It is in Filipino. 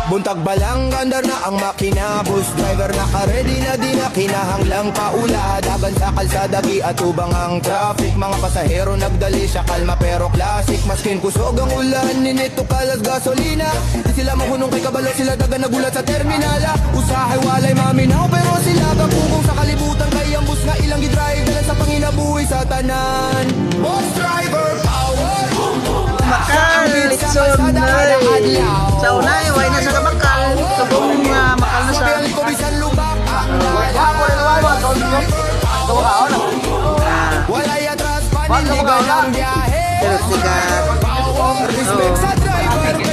Buntag balang gandar na ang makina. Bus driver naka-ready na di na kinahanglang paula. Dagan sa kalsada giatubang ang traffic. Mga pasahero nagdali sa kalma pero classic. Maskin kusog ang ulan ninito kalas gasolina. Di sila mahunong kay kabalo, sila dagan nagulat sa terminala. Usahay walay maminaw pero sila gapugong sa kalibutan. Kay ang bus nga ilang gidrive dalan sa panginabuhi sa tanan. Bus driver power. Makal, Litsunay. Sa unay, way na sa kabakal. Subong makal na sa... Walay atras paniligan ang biyahe. Pero sikat. Respect sa driver.